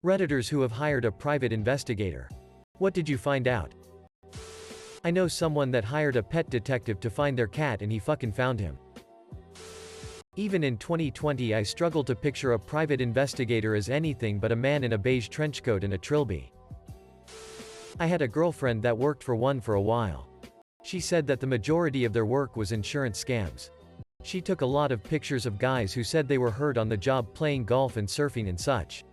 Redditors who have hired a private investigator. What did you find out? I know someone that hired a pet detective to find their cat and he fucking found him. Even in 2020 I struggle to picture a private investigator as anything but a man in a beige trenchcoat and a trilby. I had a girlfriend that worked for one for a while. She said that the majority of their work was insurance scams. She took a lot of pictures of guys who said they were hurt on the job playing golf and surfing and such.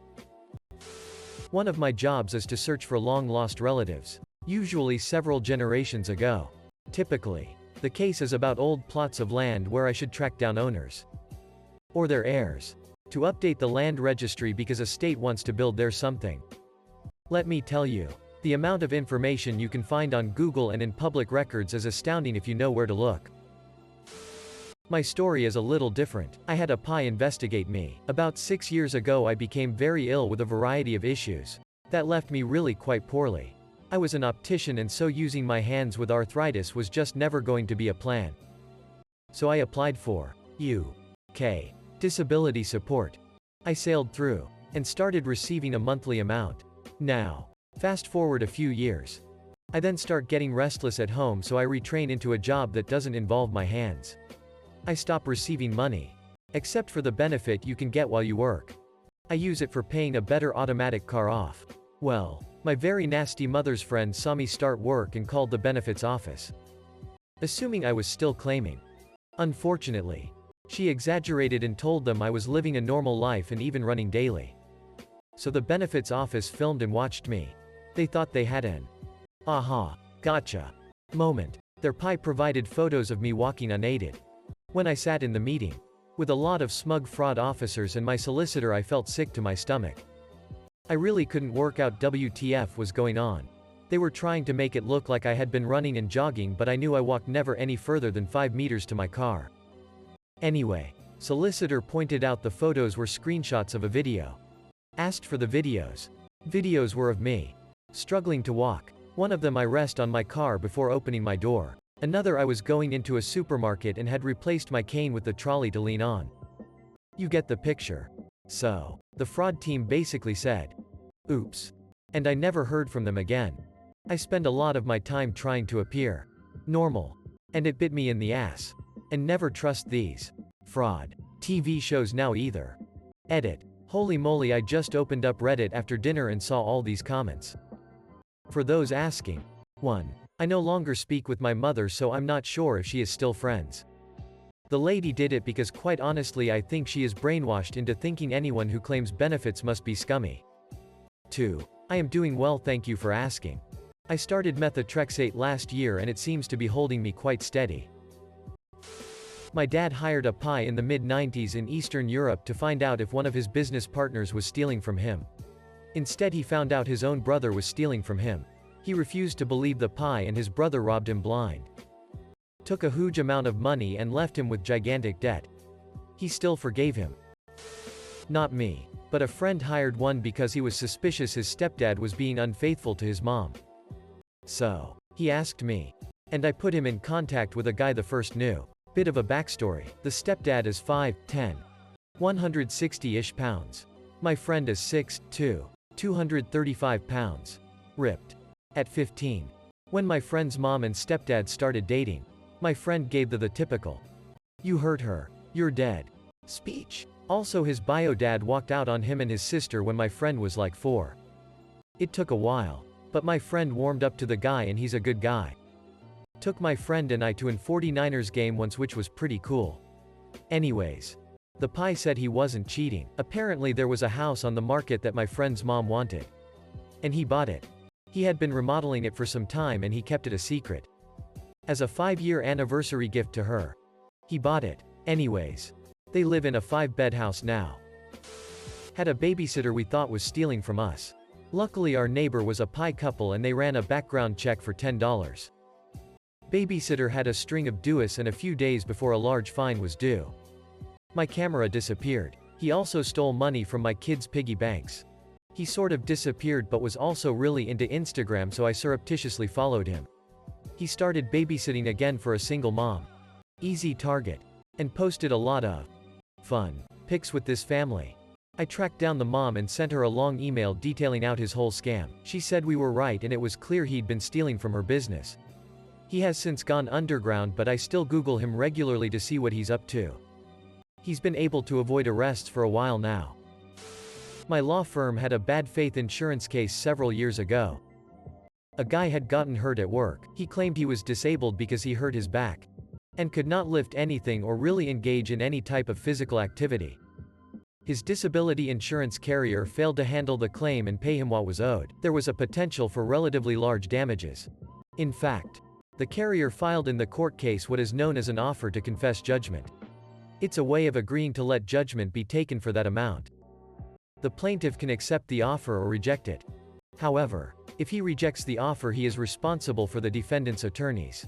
One of my jobs is to search for long-lost relatives, usually several generations ago. Typically, the case is about old plots of land where I should track down owners or their heirs to update the land registry because a state wants to build there something. Let me tell you, the amount of information you can find on Google and in public records is astounding if you know where to look. My story is a little different. I had a PI investigate me. About 6 years ago I became very ill with a variety of issues that left me really quite poorly. I was an optician and so using my hands with arthritis was just never going to be a plan. So I applied for UK disability support. I sailed through and started receiving a monthly amount. Now, fast forward a few years. I then start getting restless at home, so I retrain into a job that doesn't involve my hands. I stop receiving money. Except for the benefit you can get while you work. I use it for paying a better automatic car off. Well, my very nasty mother's friend saw me start work and called the benefits office, assuming I was still claiming. Unfortunately, she exaggerated and told them I was living a normal life and even running daily. So the benefits office filmed and watched me. They thought they had an aha, gotcha moment. Their PI provided photos of me walking unaided. When I sat in the meeting with a lot of smug fraud officers and my solicitor, I felt sick to my stomach. I really couldn't work out WTF was going on. They were trying to make it look like I had been running and jogging, but I knew I walked never any further than 5 meters to my car. Anyway, solicitor pointed out the photos were screenshots of a video. Asked for the videos. Videos were of me struggling to walk. One of them I rest on my car before opening my door. Another I was going into a supermarket and had replaced my cane with the trolley to lean on. You get the picture. So, the fraud team basically said, oops. And I never heard from them again. I spend a lot of my time trying to appear normal. And it bit me in the ass. And never trust these fraud TV shows now either. Edit. Holy moly, I just opened up Reddit after dinner and saw all these comments. For those asking. 1. I no longer speak with my mother, so I'm not sure if she is still friends. The lady did it because quite honestly I think she is brainwashed into thinking anyone who claims benefits must be scummy. 2. I am doing well, thank you for asking. I started methotrexate last year and it seems to be holding me quite steady. My dad hired a PI in the mid-90s in Eastern Europe to find out if one of his business partners was stealing from him. Instead he found out his own brother was stealing from him. He refused to believe the PI and his brother robbed him blind. Took a huge amount of money and left him with gigantic debt. He still forgave him. Not me, but a friend hired one because he was suspicious his stepdad was being unfaithful to his mom. So, he asked me. And I put him in contact with a guy the first knew. Bit of a backstory. The stepdad is 5'10", 160-ish pounds. My friend is 6'2", 235 pounds. Ripped. At 15. When my friend's mom and stepdad started dating, my friend gave the typical, "You hurt her, you're dead" speech. Also his bio dad walked out on him and his sister when my friend was like 4. It took a while, but my friend warmed up to the guy and he's a good guy. Took my friend and I to an 49ers game once, which was pretty cool. Anyways, the PI said he wasn't cheating. Apparently there was a house on the market that my friend's mom wanted. And he bought it. He had been remodeling it for some time and he kept it a secret. As a 5-year anniversary gift to her. He bought it. Anyways, they live in a 5-bed house now. Had a babysitter we thought was stealing from us. Luckily our neighbor was a PI couple and they ran a background check for $10. Babysitter had a string of dues and a few days before a large fine was due. My camera disappeared. He also stole money from my kids' piggy banks. He sort of disappeared but was also really into Instagram, so I surreptitiously followed him. He started babysitting again for a single mom. Easy target. And posted a lot of fun pics with this family. I tracked down the mom and sent her a long email detailing out his whole scam. She said we were right and it was clear he'd been stealing from her business. He has since gone underground, but I still Google him regularly to see what he's up to. He's been able to avoid arrests for a while now. My law firm had a bad faith insurance case several years ago. A guy had gotten hurt at work. He claimed he was disabled because he hurt his back and could not lift anything or really engage in any type of physical activity. His disability insurance carrier failed to handle the claim and pay him what was owed. There was a potential for relatively large damages. In fact, the carrier filed in the court case what is known as an offer to confess judgment. It's a way of agreeing to let judgment be taken for that amount. The plaintiff can accept the offer or reject it. However, if he rejects the offer, he is responsible for the defendant's attorneys'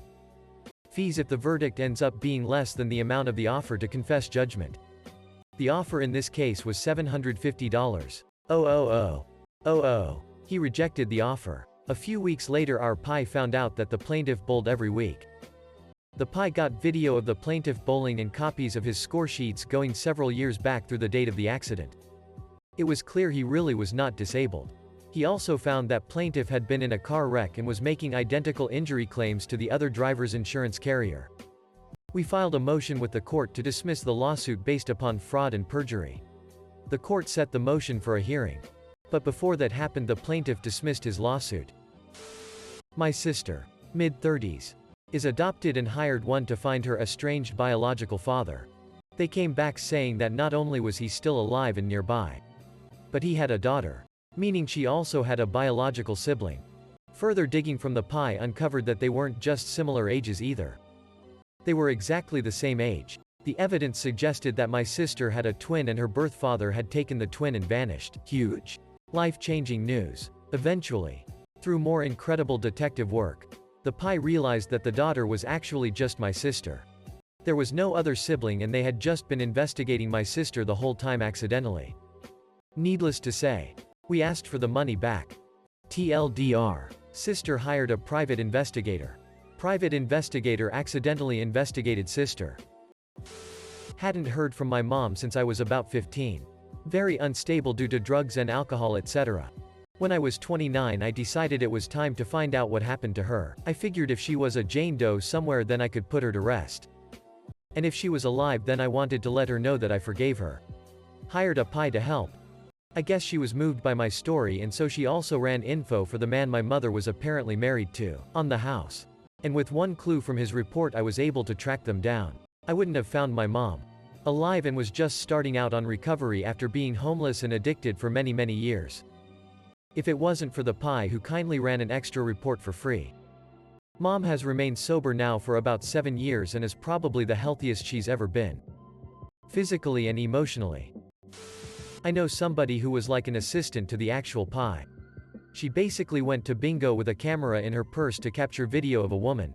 fees if the verdict ends up being less than the amount of the offer to confess judgment. The offer in this case was $750. He rejected the offer. A few weeks later, our PI found out that the plaintiff bowled every week. The PI got video of the plaintiff bowling and copies of his score sheets going several years back through the date of the accident. It was clear he really was not disabled. He also found that plaintiff had been in a car wreck and was making identical injury claims to the other driver's insurance carrier. We filed a motion with the court to dismiss the lawsuit based upon fraud and perjury. The court set the motion for a hearing. But before that happened, the plaintiff dismissed his lawsuit. My sister, mid-30s, is adopted and hired one to find her estranged biological father. They came back saying that not only was he still alive and nearby, but he had a daughter, meaning she also had a biological sibling. Further digging from the PI uncovered that they weren't just similar ages either. They were exactly the same age. The evidence suggested that my sister had a twin and her birth father had taken the twin and vanished. Huge, life-changing news. Eventually, through more incredible detective work, the PI realized that the daughter was actually just my sister. There was no other sibling and they had just been investigating my sister the whole time accidentally. Needless to say, we asked for the money back. TLDR. Sister hired a private investigator. Private investigator accidentally investigated sister. Hadn't heard from my mom since I was about 15. Very unstable due to drugs and alcohol, etc. When I was 29, I decided it was time to find out what happened to her. I figured if she was a Jane Doe somewhere, then I could put her to rest. And if she was alive, then I wanted to let her know that I forgave her. Hired a PI to help. I guess she was moved by my story, and so she also ran info for the man my mother was apparently married to, on the house. And with one clue from his report, I was able to track them down. I wouldn't have found my mom alive and was just starting out on recovery after being homeless and addicted for many, many years, if it wasn't for the PI who kindly ran an extra report for free. Mom has remained sober now for about 7 years and is probably the healthiest she's ever been, physically and emotionally. I know somebody who was like an assistant to the actual PI. She basically went to bingo with a camera in her purse to capture video of a woman.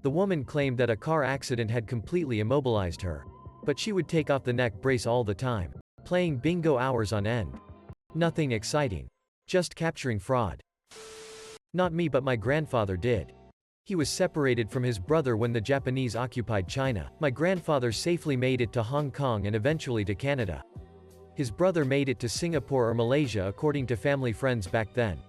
The woman claimed that a car accident had completely immobilized her, but she would take off the neck brace all the time, playing bingo hours on end. Nothing exciting. Just capturing fraud. Not me, but my grandfather did. He was separated from his brother when the Japanese occupied China. My grandfather safely made it to Hong Kong and eventually to Canada. His brother made it to Singapore or Malaysia according to family friends back then.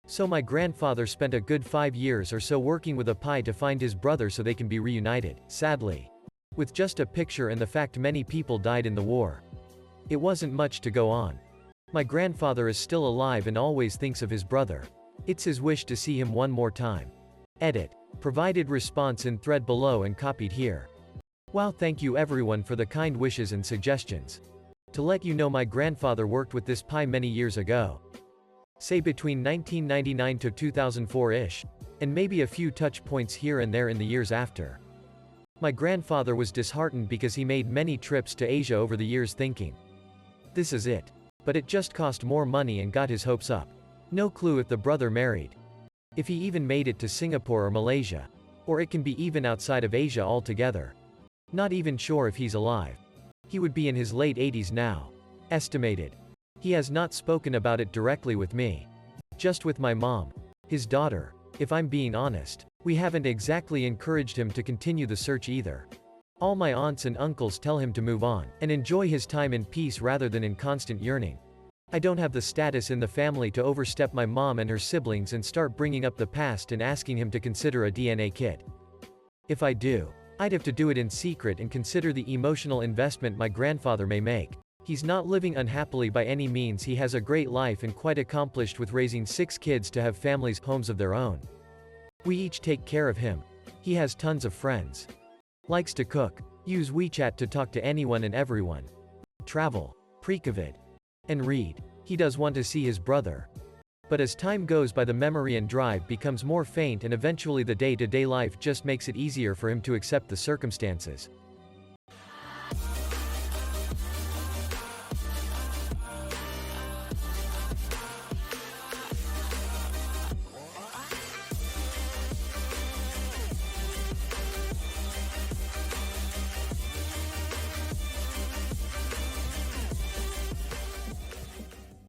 So my grandfather spent a good 5 years or so working with a PI to find his brother so they can be reunited. Sadly, with just a picture and the fact many people died in the war, it wasn't much to go on. My grandfather is still alive and always thinks of his brother. It's his wish to see him one more time. Edit. Provided response in thread below and copied here. Wow, thank you everyone for the kind wishes and suggestions. To let you know, my grandfather worked with this PI many years ago. Say between 1999 to 2004-ish, and maybe a few touch points here and there in the years after. My grandfather was disheartened because he made many trips to Asia over the years thinking, this is it. But it just cost more money and got his hopes up. No clue if the brother married, if he even made it to Singapore or Malaysia, or it can be even outside of Asia altogether. Not even sure if he's alive. He would be in his late 80s now. Estimated. He has not spoken about it directly with me. Just with my mom, his daughter. If I'm being honest, we haven't exactly encouraged him to continue the search either. All my aunts and uncles tell him to move on, and enjoy his time in peace rather than in constant yearning. I don't have the status in the family to overstep my mom and her siblings and start bringing up the past and asking him to consider a DNA kit. If I do, I'd have to do it in secret and consider the emotional investment my grandfather may make. He's not living unhappily by any means. He has a great life and quite accomplished with raising 6 kids to have families, homes of their own. We each take care of him. He has tons of friends. Likes to cook. Use WeChat to talk to anyone and everyone. Travel. Pre-COVID. And read. He does want to see his brother. But as time goes by, the memory and drive becomes more faint, and eventually the day-to-day life just makes it easier for him to accept the circumstances.